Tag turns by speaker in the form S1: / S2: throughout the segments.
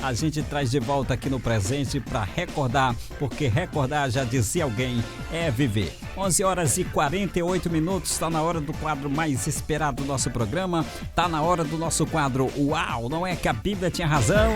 S1: A gente traz de volta aqui no presente para recordar, porque recordar, já dizia alguém, é viver. 11 horas e 48 minutos, está na hora do quadro mais esperado do nosso programa, está na hora do nosso quadro Uau, não é que a Bíblia tinha razão?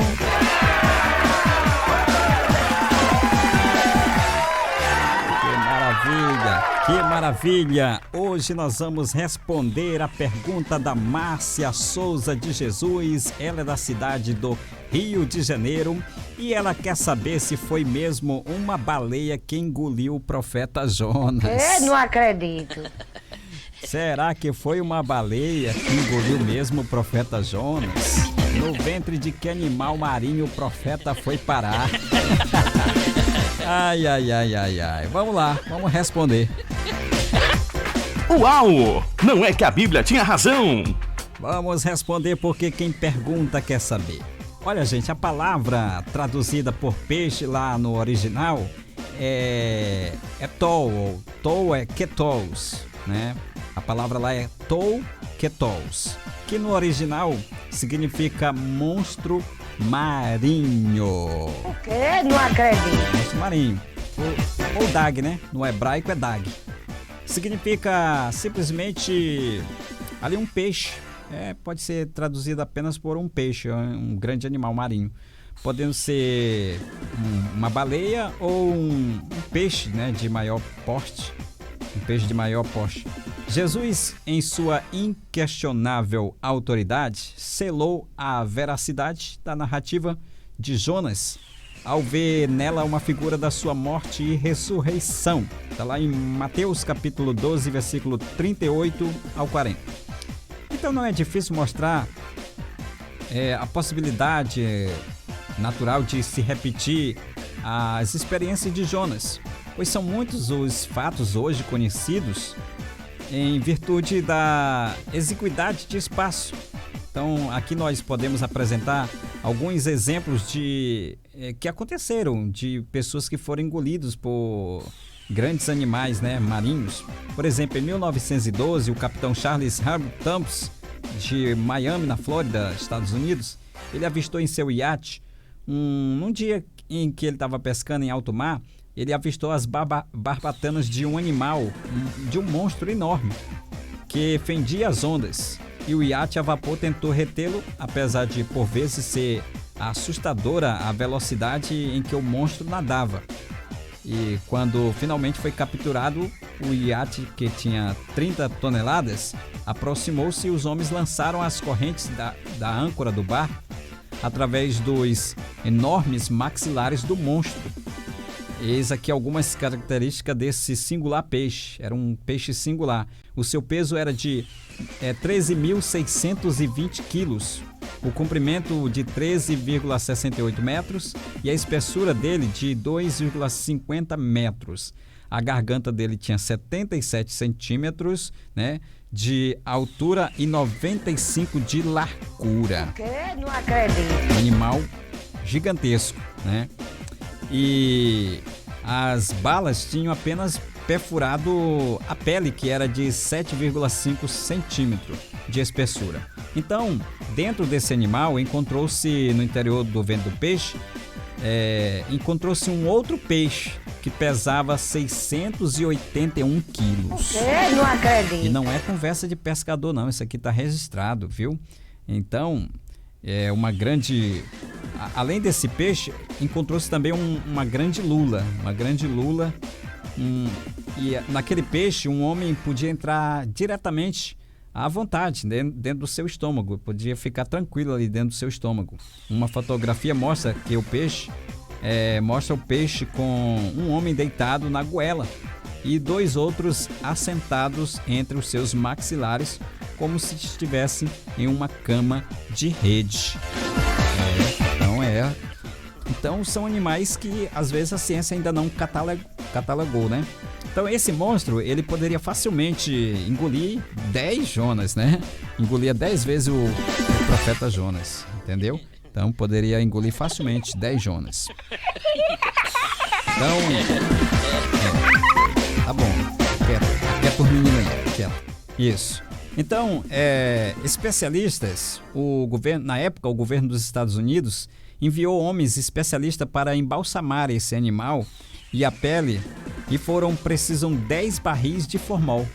S1: Que maravilha! Hoje nós vamos responder a pergunta da Márcia Souza de Jesus. Ela é da cidade do Rio de Janeiro e ela quer saber se foi mesmo uma baleia que engoliu o profeta Jonas.
S2: Eu não acredito.
S1: Será que foi uma baleia que engoliu mesmo o profeta Jonas? No ventre de que animal marinho o profeta foi parar? Ai. Vamos lá, vamos responder.
S3: Uau! Não é que a Bíblia tinha razão?
S1: Vamos responder porque quem pergunta quer saber. Olha, gente, a palavra traduzida por peixe lá no original é tol. Tol é ketos, né? A palavra lá é tol ketos, que no original significa monstro marinho.
S2: O quê? Não acredito.
S1: Monstro marinho. Ou dag, né? No hebraico é dag. Significa simplesmente ali um peixe. Pode ser traduzido apenas por um peixe, um grande animal marinho. Podendo ser uma baleia ou um peixe, né, de maior porte. Um peixe de maior porte. Jesus, em sua inquestionável autoridade, selou a veracidade da narrativa de Jonas, ao ver nela uma figura da sua morte e ressurreição. Está lá em Mateus capítulo 12, versículo 38 ao 40. Então não é difícil mostrar a possibilidade natural de se repetir as experiências de Jonas, pois são muitos os fatos hoje conhecidos em virtude da exiguidade de espaço. Então, aqui nós podemos apresentar alguns exemplos que aconteceram, de pessoas que foram engolidos por grandes animais, né, marinhos. Por exemplo, em 1912, o capitão Charles Harry Thompson, de Miami, na Flórida, Estados Unidos, ele avistou em seu iate, num dia em que ele estava pescando em alto mar, ele avistou as barbatanas de um animal, de um monstro enorme, que fendia as ondas. E o iate a vapor tentou retê-lo, apesar de, por vezes, ser assustadora a velocidade em que o monstro nadava. E quando finalmente foi capturado, o iate, que tinha 30 toneladas, aproximou-se e os homens lançaram as correntes da âncora do barco através dos enormes maxilares do monstro. Eis aqui algumas características desse singular peixe. Era um peixe singular. O seu peso era de 13.620 quilos, o comprimento de 13,68 metros e a espessura dele de 2,50 metros. A garganta dele tinha 77 centímetros, né, de altura e 95 de largura.
S2: O quê? Não acredito.
S1: Um animal gigantesco, né? E as balas tinham apenas perfurado a pele, que era de 7,5 centímetros de espessura. Então, dentro desse animal, encontrou-se no interior do ventre do peixe, encontrou-se um outro peixe que pesava 681 quilos.
S2: O quê? Não acredito.
S1: E não é conversa de pescador, não. Isso aqui está registrado, viu? Então, uma grande... Além desse peixe, encontrou-se também uma grande lula. E naquele peixe, um homem podia entrar diretamente à vontade dentro do seu estômago. Podia ficar tranquilo ali dentro do seu estômago. Uma fotografia mostra que o peixe... mostra o peixe com um homem deitado na goela e dois outros assentados entre os seus maxilares, como se estivessem em uma cama de rede. Então são animais que às vezes a ciência ainda não catalogou, né? Então esse monstro, ele poderia facilmente engolir 10 Jonas, né? Engolia 10 vezes o profeta Jonas, entendeu? Então poderia engolir facilmente 10 Jonas. Então, tá bom, quieto por menino aí, quieto. Isso. Então, especialistas, na época, o governo dos Estados Unidos enviou homens especialistas para embalsamar esse animal e a pele, e precisam 10 barris de formol.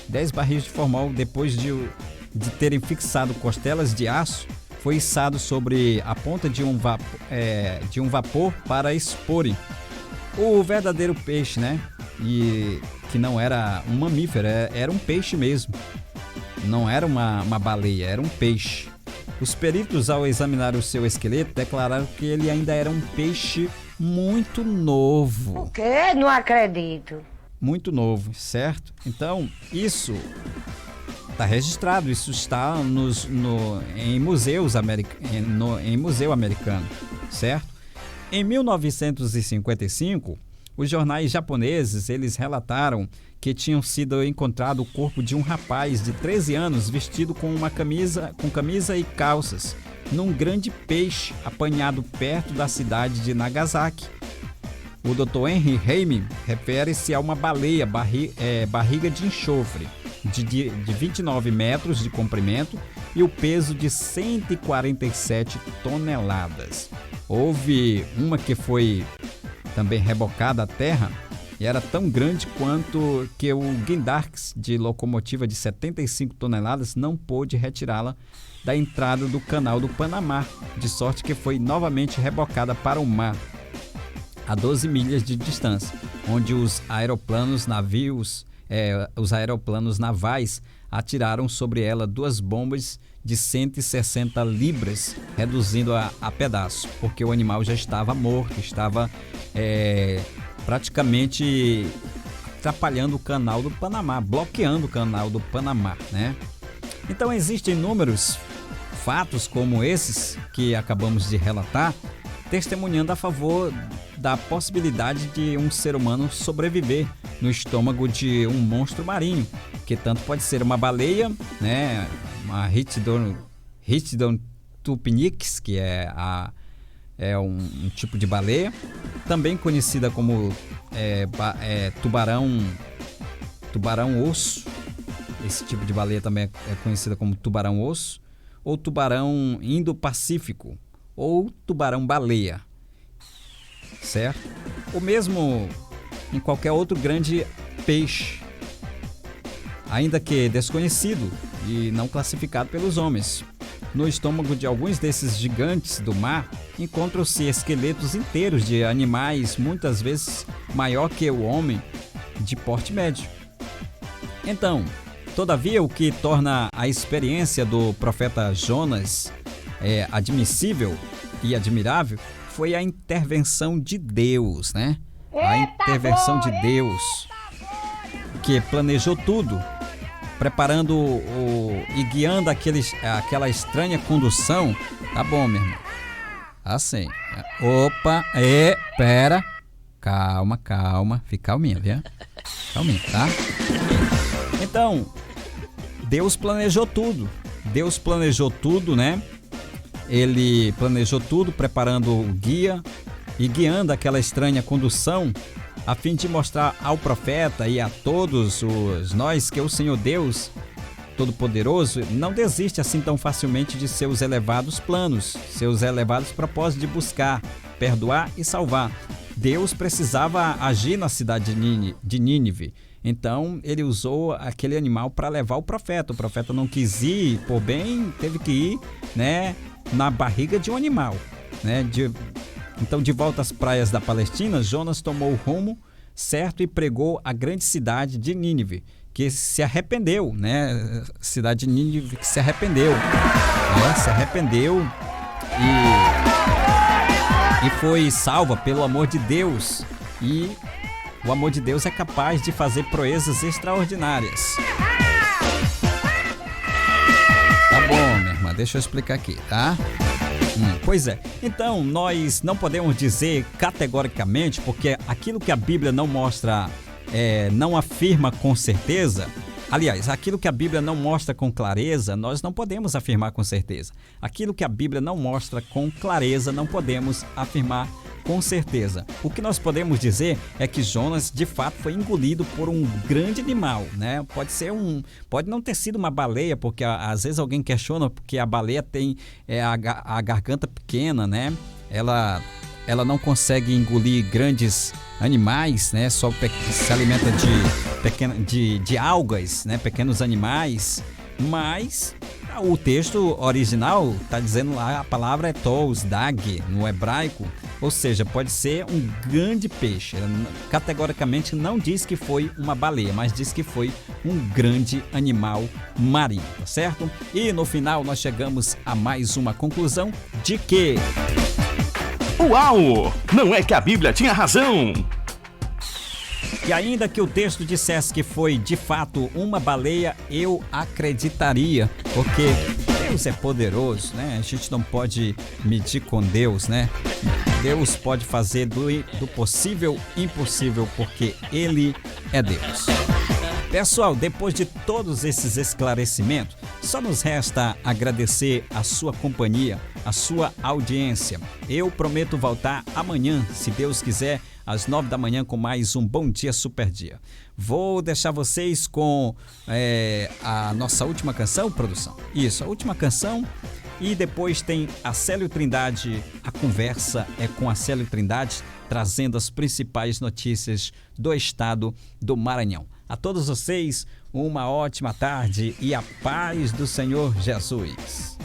S1: 10 barris de formol, depois de terem fixado costelas de aço, foi içado sobre a ponta de um vapor para exporem o verdadeiro peixe, né? E que não era um mamífero, era um peixe mesmo. Não era uma baleia, era um peixe. Os peritos, ao examinar o seu esqueleto, declararam que ele ainda era um peixe muito novo.
S2: O quê? Não acredito.
S1: Muito novo, certo? Então, isso está registrado, isso está em museu americano, certo? Em 1955, os jornais japoneses, eles relataram que tinham sido encontrado o corpo de um rapaz de 13 anos vestido com camisa e calças, num grande peixe apanhado perto da cidade de Nagasaki. O Dr. Henry Heyman refere-se a uma baleia barriga de enxofre, de 29 metros de comprimento e o peso de 147 toneladas. Houve uma que foi também rebocada à terra e era tão grande quanto que o guindaste de locomotiva de 75 toneladas não pôde retirá-la da entrada do canal do Panamá, de sorte que foi novamente rebocada para o mar, a 12 milhas de distância, onde os aeroplanos navais atiraram sobre ela 2 bombas de 160 libras, reduzindo-a a pedaço, porque o animal já estava morto, estava praticamente atrapalhando o canal do Panamá, bloqueando o canal do Panamá, né? Então existem inúmeros fatos como esses que acabamos de relatar, testemunhando a favor da possibilidade de um ser humano sobreviver no estômago de um monstro marinho, que tanto pode ser uma baleia, né, uma Rhitidon tupinix, que é um tipo de baleia, também conhecida como tubarão-osso. Esse tipo de baleia também é conhecida como tubarão-osso, ou tubarão indo-pacífico, ou tubarão-baleia, certo? Ou mesmo em qualquer outro grande peixe, ainda que desconhecido e não classificado pelos homens. No estômago de alguns desses gigantes do mar encontram-se esqueletos inteiros de animais muitas vezes maior que o homem, de porte médio. Então, todavia, o que torna a experiência do profeta Jonas admissível e admirável foi a intervenção de Deus, né? A intervenção de Deus, que planejou tudo, preparando e guiando aquela estranha condução. Tá bom, meu irmão. Assim. Opa, pera. Calma. Fica calminha, viu? Calminha, tá? Então, Deus planejou tudo. Né? Ele planejou tudo, preparando o guia e guiando aquela estranha condução, a fim de mostrar ao profeta e a todos nós que o Senhor Deus Todo-Poderoso não desiste assim tão facilmente de seus elevados planos, seus elevados propósitos de buscar, perdoar e salvar. Deus precisava agir na cidade de Nínive. Então ele usou aquele animal para levar o profeta. O profeta não quis ir por bem, teve que ir, né, na barriga de um animal, né? Então, de volta às praias da Palestina, Jonas tomou o rumo certo e pregou a grande cidade de Nínive, que se arrependeu, né? Cidade de Nínive que se arrependeu, né? Se arrependeu e foi salva pelo amor de Deus. E o amor de Deus é capaz de fazer proezas extraordinárias. Tá bom, minha irmã, deixa eu explicar aqui, tá? Pois é, então nós não podemos dizer categoricamente, porque aquilo que a Bíblia não mostra, não afirma com certeza. Aliás, aquilo que a Bíblia não mostra com clareza, nós não podemos afirmar com certeza. Aquilo que a Bíblia não mostra com clareza, não podemos afirmar com certeza. O que nós podemos dizer é que Jonas de fato foi engolido por um grande animal, né? Pode não ter sido uma baleia, porque às vezes alguém questiona porque a baleia tem a garganta pequena, né? Ela não consegue engolir grandes animais, né? Só se alimenta de algas, né? Pequenos animais. Mas o texto original está dizendo lá, a palavra é tos, dag, no hebraico, ou seja, pode ser um grande peixe. Ela categoricamente não diz que foi uma baleia, mas diz que foi um grande animal marinho, tá certo? E no final nós chegamos a mais uma conclusão de que...
S3: Uau! Não é que a Bíblia tinha razão!
S1: E ainda que o texto dissesse que foi de fato uma baleia, eu acreditaria, porque Deus é poderoso, né? A gente não pode medir com Deus, né? Deus pode fazer do possível impossível, porque Ele é Deus. Pessoal, depois de todos esses esclarecimentos, só nos resta agradecer a sua companhia, a sua audiência. Eu prometo voltar amanhã, se Deus quiser, às 9 da manhã com mais um Bom Dia Super Dia. Vou deixar vocês com a nossa última canção, produção. Isso, a última canção. E depois tem a Célio Trindade. A conversa é com a Célio Trindade, trazendo as principais notícias do estado do Maranhão. A todos vocês, uma ótima tarde e a paz do Senhor Jesus.